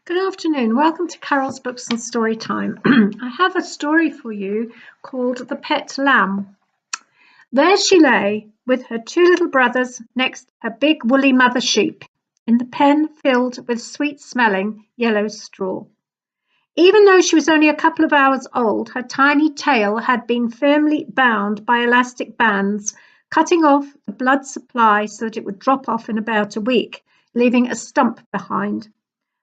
Good afternoon. Welcome to Carol's Books and Story Time. I have a story for you called The Pet Lamb. There she lay with her two little brothers next to her big woolly mother sheep in the pen filled with sweet-smelling yellow straw. Even though she was only a couple of hours old, her tiny tail had been firmly bound by elastic bands, cutting off the blood supply so that it would drop off in about a week, leaving a stump behind.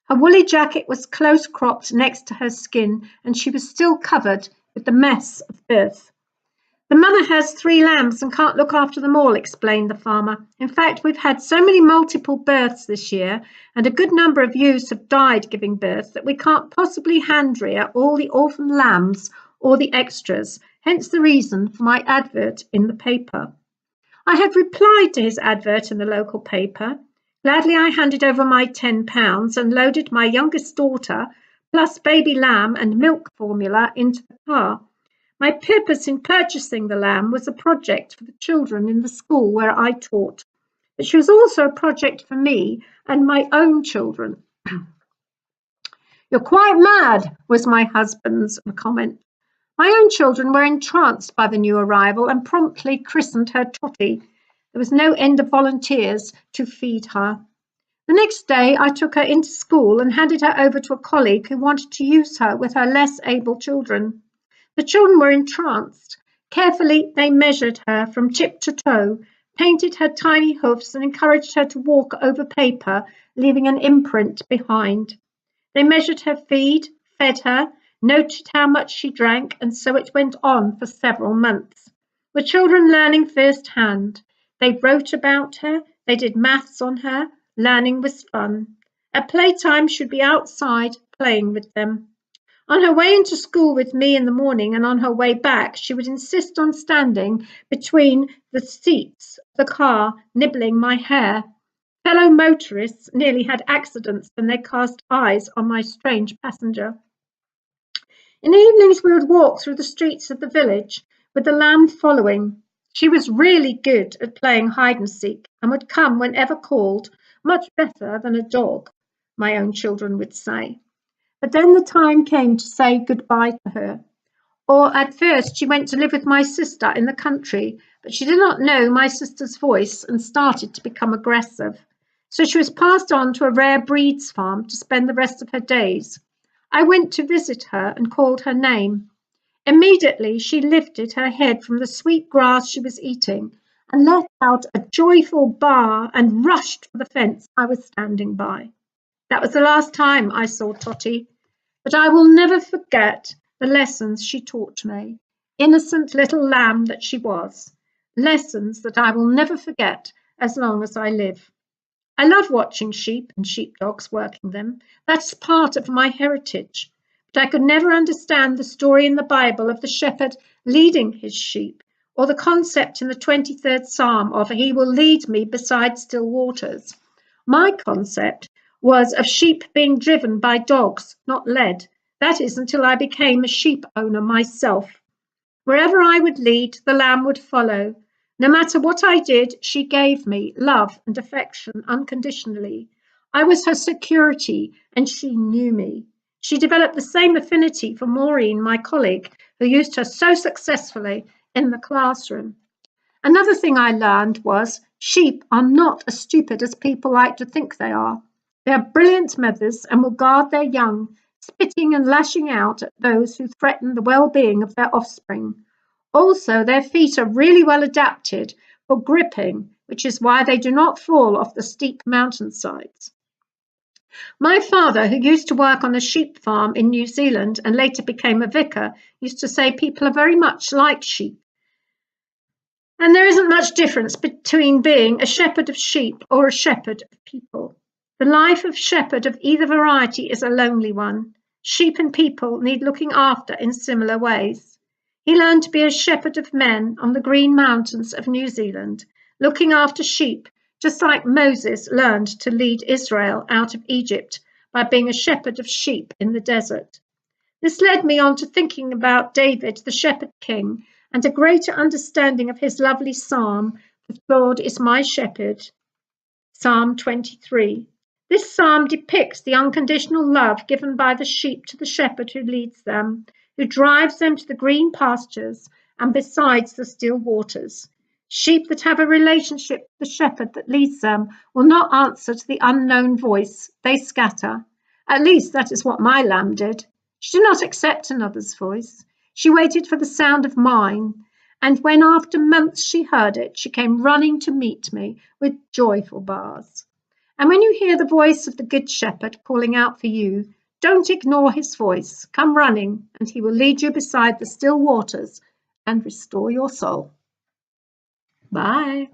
Her woolly jacket was close cropped next to her skin, and she was still covered with the mess of birth. The mother has 3 lambs and can't look after them all, explained the farmer. In fact, we've had so many multiple births this year, and a good number of ewes have died giving birth, that we can't possibly hand rear all the orphan lambs or the extras, hence the reason for my advert in the paper. I had replied to his advert in the local paper. Gladly I handed over my £10 and loaded my youngest daughter, plus baby lamb and milk formula, into the car. My purpose in purchasing the lamb was a project for the children in the school where I taught, but she was also a project for me and my own children. "You're quite mad," was my husband's comment. My own children were entranced by the new arrival and promptly christened her Totty. There was no end of volunteers to feed her. The next day, I took her into school and handed her over to a colleague who wanted to use her with her less able children. The children were entranced. Carefully, they measured her from tip to toe, painted her tiny hoofs, and encouraged her to walk over paper, leaving an imprint behind. They measured her feed, fed her, noted how much she drank, and so it went on for several months. The children learning firsthand. They wrote about her, they did maths on her. Learning was fun. At playtime, she'd be outside playing with them. On her way into school with me in the morning and on her way back, she would insist on standing between the seats of the car, nibbling my hair. Fellow motorists nearly had accidents when they cast eyes on my strange passenger. In the evenings, we would walk through the streets of the village, with the lamb following. She was really good at playing hide and seek and would come whenever called, much better than a dog, my own children would say. But then the time came to say goodbye to her. Or at first she went to live with my sister in the country, but she did not know my sister's voice and started to become aggressive. So she was passed on to a rare breeds farm to spend the rest of her days. I went to visit her and called her name. Immediately she lifted her head from the sweet grass she was eating and let out a joyful baa and rushed for the fence I was standing by. That was the last time I saw Totty, but I will never forget the lessons she taught me. Innocent little lamb that she was. Lessons that I will never forget as long as I live. I love watching sheep and sheepdogs working them. That's part of my heritage. But I could never understand the story in the Bible of the shepherd leading his sheep, or the concept in the 23rd Psalm of "He will lead me beside still waters." My concept was of sheep being driven by dogs, not led. That is until I became a sheep owner myself. Wherever I would lead, the lamb would follow. No matter what I did, she gave me love and affection unconditionally. I was her security, and she knew me. She developed the same affinity for Maureen, my colleague, who used her so successfully in the classroom. Another thing I learned was sheep are not as stupid as people like to think they are. They are brilliant mothers and will guard their young, spitting and lashing out at those who threaten the well-being of their offspring. Also, their feet are really well adapted for gripping, which is why they do not fall off the steep mountainsides. My father, who used to work on a sheep farm in New Zealand and later became a vicar, used to say people are very much like sheep. And there isn't much difference between being a shepherd of sheep or a shepherd of people. The life of shepherd of either variety is a lonely one. Sheep and people need looking after in similar ways. He learned to be a shepherd of men on the green mountains of New Zealand, looking after sheep, just like Moses learned to lead Israel out of Egypt by being a shepherd of sheep in the desert. This led me on to thinking about David, the shepherd king, and a greater understanding of his lovely psalm, "The Lord is my shepherd," Psalm 23. This psalm depicts the unconditional love given by the sheep to the shepherd who leads them, who drives them to the green pastures and besides the still waters. Sheep that have a relationship with the shepherd that leads them will not answer to the unknown voice. They scatter. At least that is what my lamb did. She did not accept another's voice. She waited for the sound of mine. And when after months she heard it, she came running to meet me with joyful bars. And when you hear the voice of the Good Shepherd calling out for you, don't ignore his voice. Come running, and he will lead you beside the still waters and restore your soul. Bye.